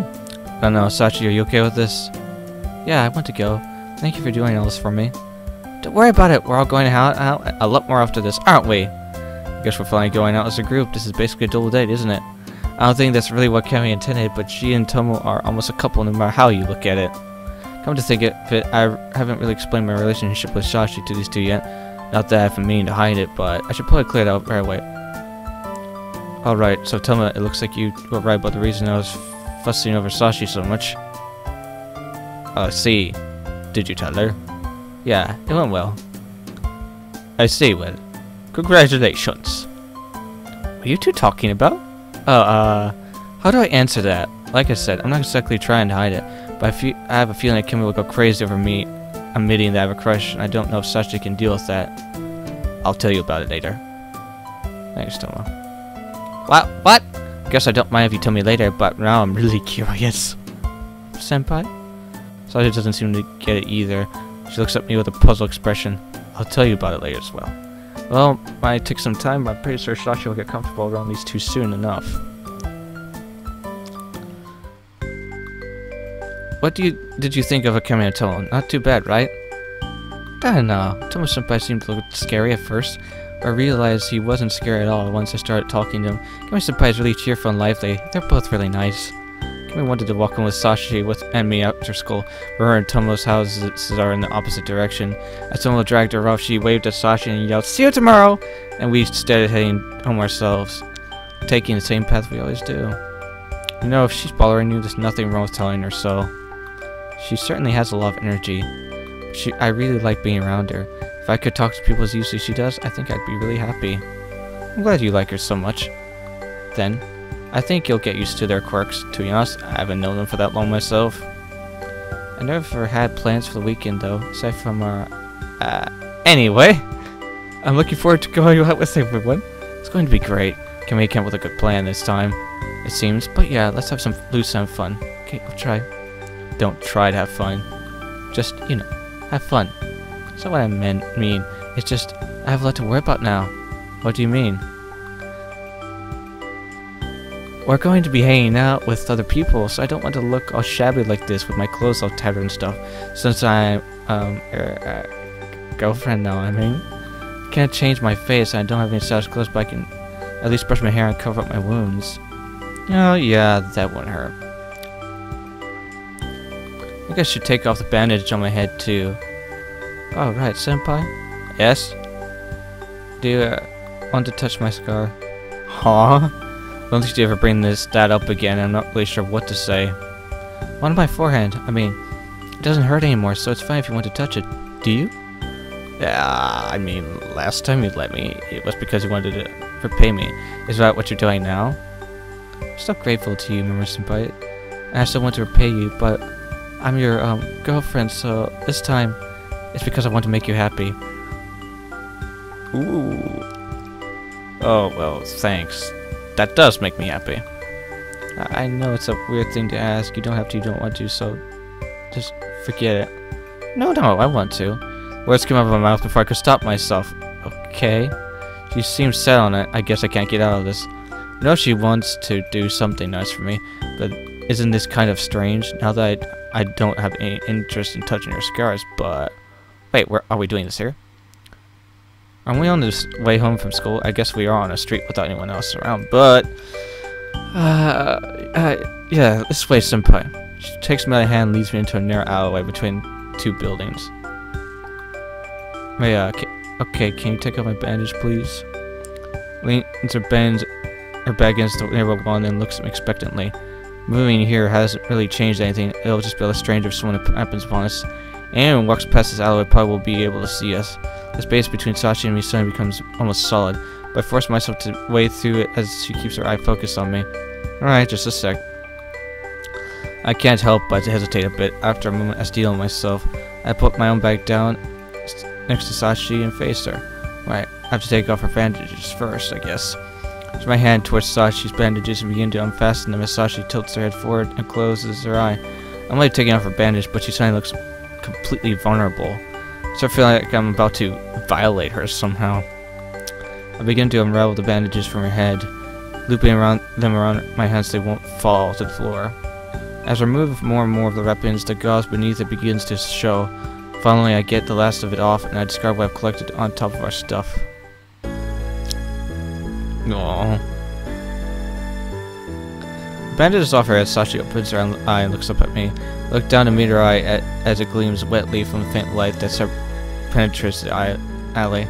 Speaker 1: don't know, Sachi, are you okay with this? Yeah, I want to go. Thank you for doing all this for me. Don't worry about it, we're all going out a lot more after this, aren't we? I guess we're finally going out as a group. This is basically a double date, isn't it? I don't think that's really what Kemi intended, but she and Tomo are almost a couple no matter how you look at it. Come to think of it, I haven't really explained my relationship with Sashi to these two yet. Not that I haven't meaning to hide it, but I should probably clear it out right away. Alright, so Tomo, it looks like you were right about the reason I was fussing over Sashi so much. See. Did you tell her? Yeah, it went well. I see, well. Congratulations. What are you two talking about? How do I answer that? Like I said, I'm not exactly trying to hide it, but I have a feeling that Kemi will go crazy over me admitting that I have a crush, and I don't know if Sachi can deal with that. I'll tell you about it later. Thanks, Tomo. What? Guess I don't mind if you tell me later, but now I'm really curious. Senpai? Sachi doesn't seem to get it either. She looks at me with a puzzled expression. I'll tell you about it later as well. Well, might take some time, but I'm pretty sure Sachi will get comfortable around these two soon enough. what did you think of Akemi and Tomo? Not too bad, right? I don't know. Tomo-senpai seemed a little scary at first, but I realized he wasn't scary at all once I started talking to him. Akemi-senpai is really cheerful and lively. They're both really nice. Akemi wanted to walk in with Sashi and me after school, but her and Tomo's houses are in the opposite direction. As Tomo dragged her off, she waved at Sashi and yelled, "See you tomorrow!" And we started heading home ourselves, taking the same path we always do. You know, if she's bothering you, there's nothing wrong with telling her so. She certainly has a lot of energy. I really like being around her. If I could talk to people as easily as she does, I think I'd be really happy. I'm glad you like her so much. Then, I think you'll get used to their quirks. To be honest, I haven't known them for that long myself. I never had plans for the weekend though, aside from anyway, I'm looking forward to going out with everyone. It's going to be great. Can we come up with a good plan this time? It seems, but yeah, let's have some loose and fun. Okay, I'll try. Don't try to have fun. Just, you know, have fun. That's not what I mean. It's just, I have a lot to worry about now. What do you mean? We're going to be hanging out with other people, so I don't want to look all shabby like this with my clothes all tattered and stuff. Since I'm, girlfriend now, I mean. I can't change my face, and I don't have any stylish clothes, but I can at least brush my hair and cover up my wounds. Oh, yeah, that won't hurt. I think I should take off the bandage on my head, too. Oh, right, senpai? Yes? Do you want to touch my scar? Huh? I don't think you ever bring that up again. I'm not really sure what to say. On my forehead. I mean, it doesn't hurt anymore, so it's fine if you want to touch it. Do you? Yeah, I mean, last time you let me, it was because you wanted to repay me. Is that what you're doing now? I'm still grateful to you, Mamoru-senpai. And I still want to repay you, but I'm your girlfriend, so this time it's because I want to make you happy. Ooh. Oh, well, thanks. That does make me happy. I know it's a weird thing to ask. You don't have to, you don't want to, so just forget it. No, I want to. Words came out of my mouth before I could stop myself. Okay. She seems set on it. I guess I can't get out of this. I know she wants to do something nice for me, but isn't this kind of strange? Now that I don't have any interest in touching her scars, but... Wait, are we doing this here? Are we on this way home from school? I guess we are on a street without anyone else around, but... yeah, this way, senpai. She takes my hand and leads me into a narrow alleyway between two buildings. Okay, can you take off my bandage, please? Leans her back against the nearby wall and then looks at me expectantly. Moving here hasn't really changed anything. It'll just be a stranger if someone happens upon us. Anyone who walks past this alleyway probably will be able to see us. The space between Sashi and me suddenly becomes almost solid, but I force myself to wade through it as she keeps her eye focused on me. Alright, just a sec. I can't help but to hesitate a bit. After a moment, I steel myself. I put my own bag down next to Sashi and face her. Right, I have to take off her bandages first, I guess. Turn my hand towards Sashi's bandages and begin to unfasten them as Sashi tilts her head forward and closes her eye. I'm only taking off her bandage, but she suddenly looks completely vulnerable. I start feeling like I'm about to violate her somehow. I begin to unravel the bandages from her head, looping them around my hands so they won't fall to the floor. As I remove more and more of the weapons, the gauze beneath it begins to show. Finally, I get the last of it off, and I discard what I've collected on top of our stuff. Aww. Bandages off her head, Sashi opens her eye and looks up at me. I look down to meet her eye as it gleams wetly from the faint light that penetrates the alley.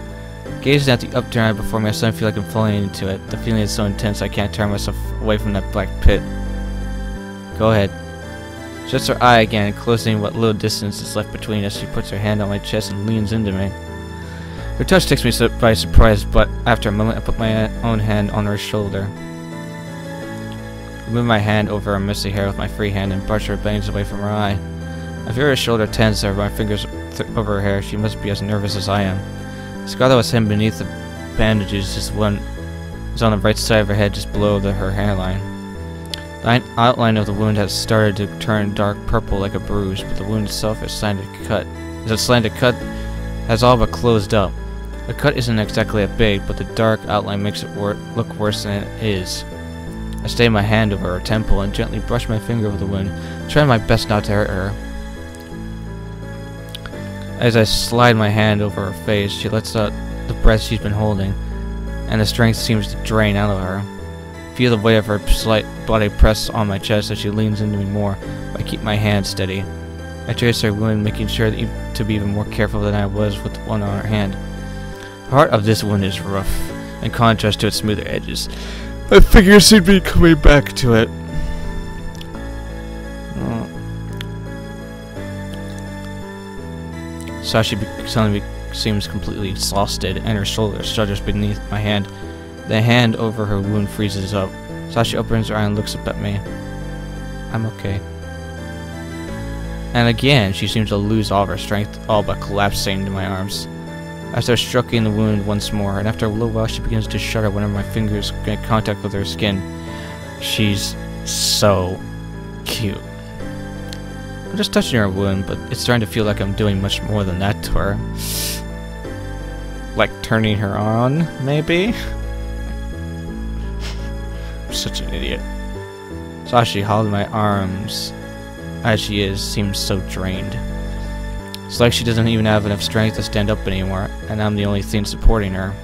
Speaker 1: Gazing at the upturned eye before me, I suddenly feel like I'm falling into it. The feeling is so intense I can't tear myself away from that black pit. Go ahead. She shuts her eye again, closing what little distance is left between us. She puts her hand on my chest and leans into me. Her touch takes me by surprise, but after a moment I put my own hand on her shoulder. I move my hand over her messy hair with my free hand and brush her bangs away from her eye. I feel her shoulder tense over my fingers over her hair. She must be as nervous as I am. The scar that was hidden beneath the bandages is on the right side of her head, just below her hairline. The outline of the wound has started to turn dark purple like a bruise, but the wound itself is slanted cut. Has all but closed up. The cut isn't exactly that big, but the dark outline makes it look worse than it is. I stay my hand over her temple and gently brush my finger over the wound. trying my best not to hurt her. As I slide my hand over her face, she lets out the breath she's been holding, and the strength seems to drain out of her. Feel the weight of her slight body press on my chest as she leans into me more, but I keep my hand steady. I trace her wound, making sure to be even more careful than I was with the one on her hand. The heart of this wound is rough, in contrast to its smoother edges. My fingers seem to be coming back to it. Sashi suddenly seems completely exhausted, and her shoulder shudders beneath my hand. The hand over her wound freezes up. Sashi opens her eye and looks up at me. I'm okay. And again, she seems to lose all of her strength, all but collapsing into my arms. I start stroking the wound once more, and after a little while, she begins to shudder whenever my fingers get contact with her skin. She's so cute. I'm just touching her wound, but it's starting to feel like I'm doing much more than that to her. Like turning her on, maybe? I'm such an idiot. Sashi, holding my arms as she is, seems so drained. It's like she doesn't even have enough strength to stand up anymore, and I'm the only thing supporting her.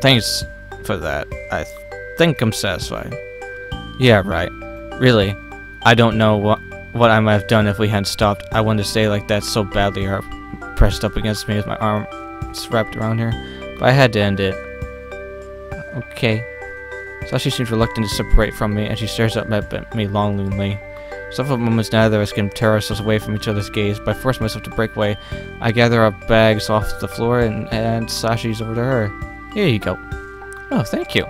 Speaker 1: Thanks for that. I think I'm satisfied. Yeah, right. Really, I don't know what I might have done if we hadn't stopped. I wanted to stay like that so badly, her pressed up against me with my arms wrapped around her, but I had to end it. Okay. Sashi seems reluctant to separate from me, and she stares up at me longingly. Several moments neither of us can tear ourselves away from each other's gaze, but I force myself to break away. I gather our bags off the floor and Sashi's over to her. Here you go. Oh, thank you.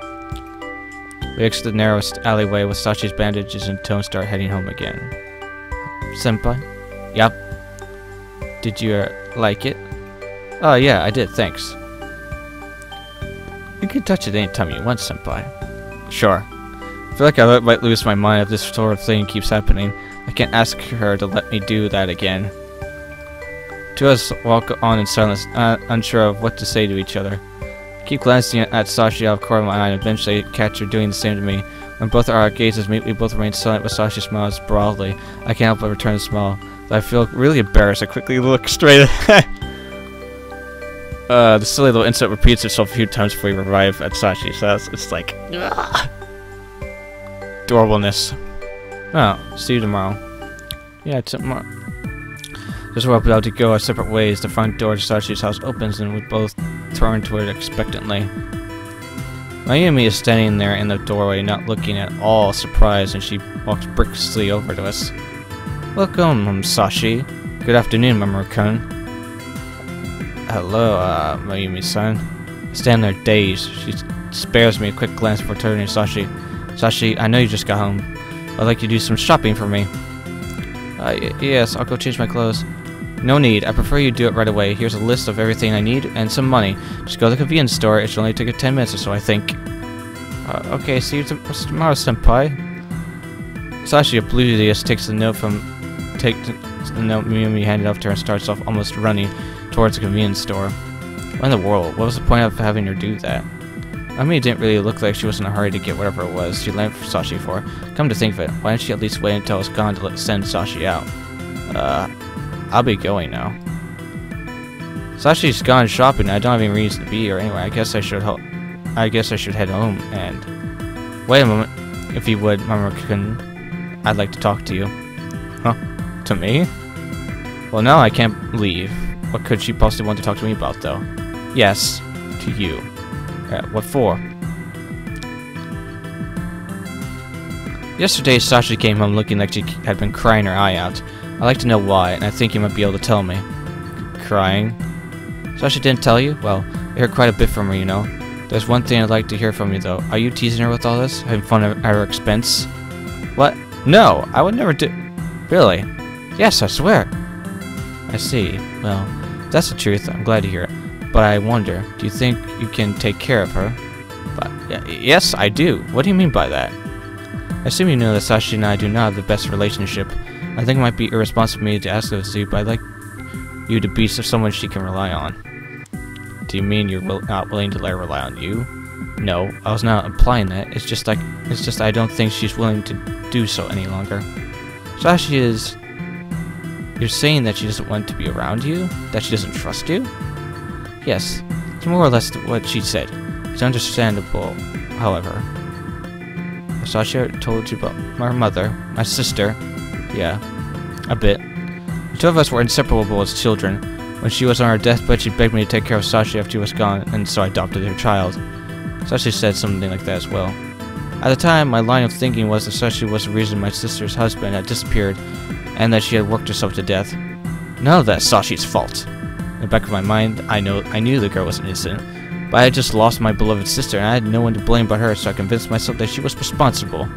Speaker 1: We exit the narrowest alleyway with Sashi's bandages and tow and start heading home again. Senpai? Yup. Did you like it? Oh yeah, I did, thanks. You can touch it anytime you want, Senpai. Sure. I feel like I might lose my mind if this sort of thing keeps happening. I can't ask her to let me do that again. Two of us walk on in silence, unsure of what to say to each other. I keep glancing at Sashi out of the corner of my eye and eventually catch her doing the same to me. When both our gazes meet, we both remain silent, but Sashi smiles broadly. I can't help but return the smile. I feel really embarrassed. I quickly look straight ahead. The silly little incident repeats itself a few times before we arrive at Sashi, so it's like... adorableness. Oh, see you tomorrow. Yeah, tomorrow. Just we're about to go our separate ways. The front door to Sashi's house opens and we both turn toward it expectantly. Mayumi is standing there in the doorway, not looking at all surprised, and she walks briskly over to us. Welcome, Sashi. Good afternoon, Mamoru-kun. Hello, Mayumi-san. I stand there dazed. She spares me a quick glance before turning to Sashi. Sashi, I know you just got home. I'd like you to do some shopping for me. Yes, I'll go change my clothes. No need. I prefer you do it right away. Here's a list of everything I need and some money. Just go to the convenience store. It should only take 10 minutes or so, I think. Okay, see you tomorrow, Senpai. Sashi, oblivious, takes the note Mayumi handed off to her and starts off almost running towards the convenience store. What in the world? What was the point of having her do that? Mayumi didn't really look like she was in a hurry to get whatever it was she lent Sashi for. Come to think of it, why didn't she at least wait until I was gone to send Sashi out? I'll be going now. Sashi's gone shopping. I don't have any reason to be here anyway. I guess I should head home and... Wait a moment, if you would, Mamoru-kun. I'd like to talk to you. Huh? To me? Well, now I can't leave. What could she possibly want to talk to me about, though? Yes, to you. What for? Yesterday, Sashi came home looking like she had been crying her eye out. I'd like to know why, and I think you might be able to tell me. Crying? Sashi didn't tell you? Well, I heard quite a bit from her, you know. There's one thing I'd like to hear from you, though. Are you teasing her with all this? Having fun at her expense? What? No, I would never do... Really? Yes, I swear. I see. Well, if that's the truth, I'm glad to hear it. But I wonder, do you think you can take care of her? But, yes, I do. What do you mean by that? I assume you know that Sashi and I do not have the best relationship. I think it might be irresponsible of me to ask this of you, but I'd like you to be someone she can rely on. Do you mean you're not willing to let her rely on you? No, I was not implying that. It's just I don't think she's willing to do so any longer. Sashi is... You're saying that she doesn't want to be around you? That she doesn't trust you? Yes, it's more or less what she said. It's understandable, however. Sasha told you about my mother, my sister. Yeah, a bit. The two of us were inseparable as children. When she was on her deathbed, she begged me to take care of Sashi after she was gone, and so I adopted her child. Sashi said something like that as well. At the time, my line of thinking was that Sashi was the reason my sister's husband had disappeared, and that she had worked herself to death. None of that Sashi's fault. In the back of my mind, I knew the girl was innocent, but I had just lost my beloved sister, and I had no one to blame but her, so I convinced myself that she was responsible.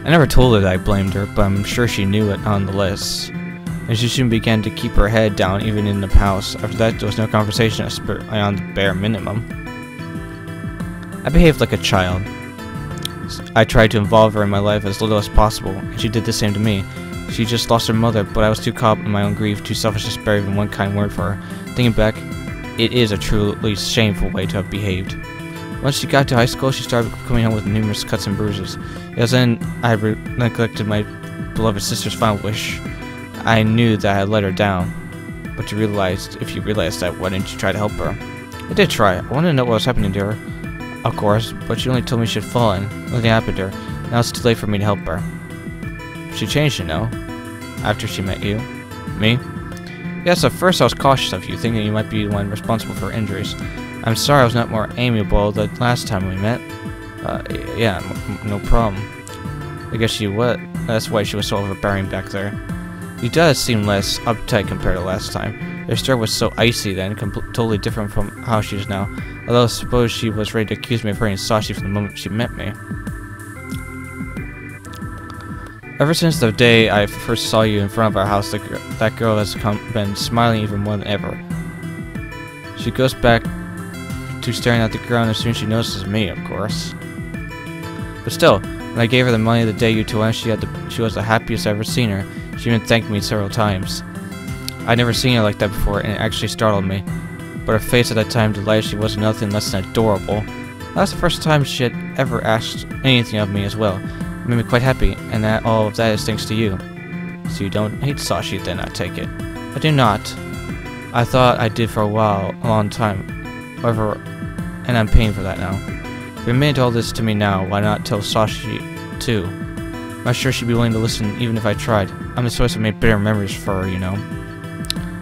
Speaker 1: I never told her that I blamed her, but I'm sure she knew it nonetheless. And she soon began to keep her head down even in the house. After that, there was no conversation beyond the bare minimum. I behaved like a child. I tried to involve her in my life as little as possible, and she did the same to me. She just lost her mother, but I was too caught up in my own grief, too selfish to spare even one kind word for her. Thinking back, it is a truly shameful way to have behaved. Once she got to high school, she started coming home with numerous cuts and bruises. It was then I neglected my beloved sister's final wish. I knew that I had let her down, but if you realized that, why didn't you try to help her? I did try. I wanted to know what was happening to her, of course, but she only told me she had fallen. Nothing happened to her. Now it's too late for me to help her. She changed, you know, after she met you. Me? Yes, at first I was cautious of you, thinking you might be the one responsible for her injuries. I'm sorry I was not more amiable the last time we met. Yeah, no problem. I guess she was. That's why she was so overbearing back there. You does seem less uptight compared to last time. Her stare was so icy then, totally different from how she is now. Although I suppose she was ready to accuse me of hurting Sashi from the moment she met me. Ever since the day I first saw you in front of our house, that girl has been smiling even more than ever. She goes back to staring at the ground as soon as she notices me, of course. But still, when I gave her the money the day you two went, she was the happiest I've ever seen her. She even thanked me several times. I'd never seen her like that before, and it actually startled me. But her face at that time delighted she was nothing less than adorable. That was the first time she had ever asked anything of me as well. It made me quite happy, and that all of that is thanks to you. So you don't hate Sashi then, I take it. I do not. I thought I did for a long time. However, and I'm paying for that now. If you admitted all this to me now, why not tell Sashi too? I'm not sure she'd be willing to listen even if I tried. I'm the source of many bitter memories for her, you know.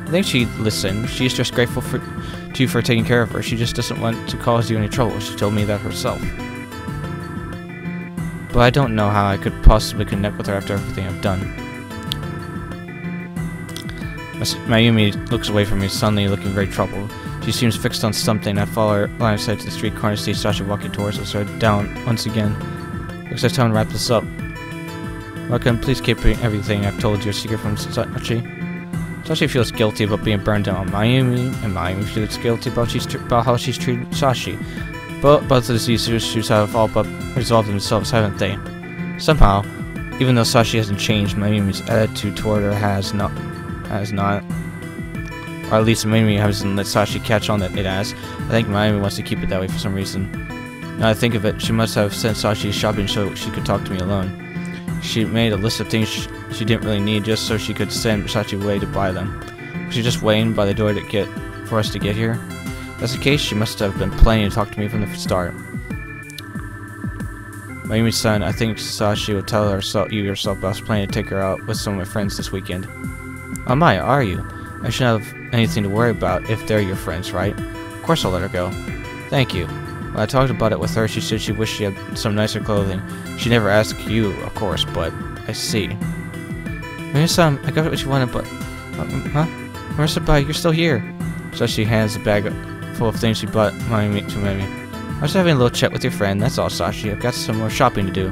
Speaker 1: I think she'd listen. She's just grateful to you for taking care of her. She just doesn't want to cause you any trouble. She told me that herself. But I don't know how I could possibly connect with her after everything I've done. Mayumi looks away from me, suddenly looking very troubled. She seems fixed on something. I follow her line of sight to the street corner to see Sashi walking towards us. Down once again. Looks like time to wrap this up. Welcome, please keep everything I've told you a secret from Sashi. Sashi feels guilty about being burned down on Mayumi, and Mayumi feels guilty about how she's treated Sashi. Both of these issues have all but resolved themselves, haven't they? Somehow, even though Sashi hasn't changed, Mayumi's attitude toward her has not. Or at least Mayumi hasn't let Sashi catch on that it has. I think Mayumi wants to keep it that way for some reason. Now I think of it, she must have sent Sashi shopping so she could talk to me alone. She made a list of things she didn't really need just so she could send Sashi away to buy them. Was she just waiting by the door for us to get here? If that's the case, she must have been planning to talk to me from the start. Mayumi-san, I think Sashi will tell you yourself, but I was planning to take her out with some of my friends this weekend. Oh my, are you? I shouldn't have anything to worry about if they're your friends, right? Of course I'll let her go. Thank you. When I talked about it with her, she said she wished she had some nicer clothing. She never asked you, of course, but I see. Mayumi-san, I got what you wanted, but... huh? Marissa, you're still here. So she hands the bag full of things she bought to Mayumi. I was having a little chat with your friend, that's all, Sashi. I've got some more shopping to do.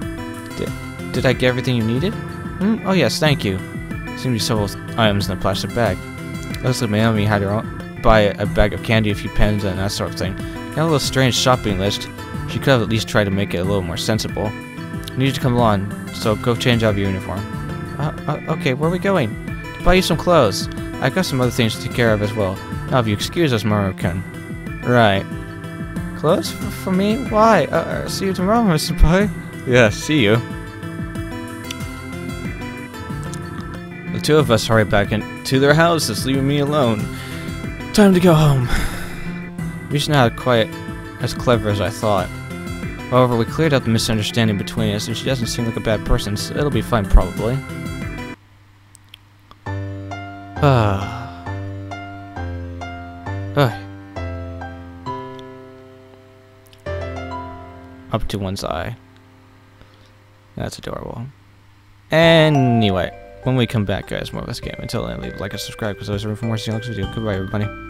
Speaker 1: Did I get everything you needed? Oh yes, thank you. Seemed to be several items in the plastic bag. Looks like Mayumi had her own buy a bag of candy, a few pens, and that sort of thing. Got a little strange shopping list. She could have at least tried to make it a little more sensible. You need to come along, so go change out of your uniform. Okay, where are we going? To buy you some clothes. I've got some other things to take care of as well. Now if you excuse us, Maru-kun. Right. clothes for me? Why? See you tomorrow, Mr. Pie. Yeah, see you. The two of us hurry back into their houses, leaving me alone. Time to go home. She's not quite as clever as I thought. However, we cleared up the misunderstanding between us, and she doesn't seem like a bad person, so it'll be fine, probably. Up to one's eye. That's adorable. Anyway, when we come back, guys, more of this game. Until then, leave a like and subscribe, because there's room for more. See you next video. Goodbye, everybody.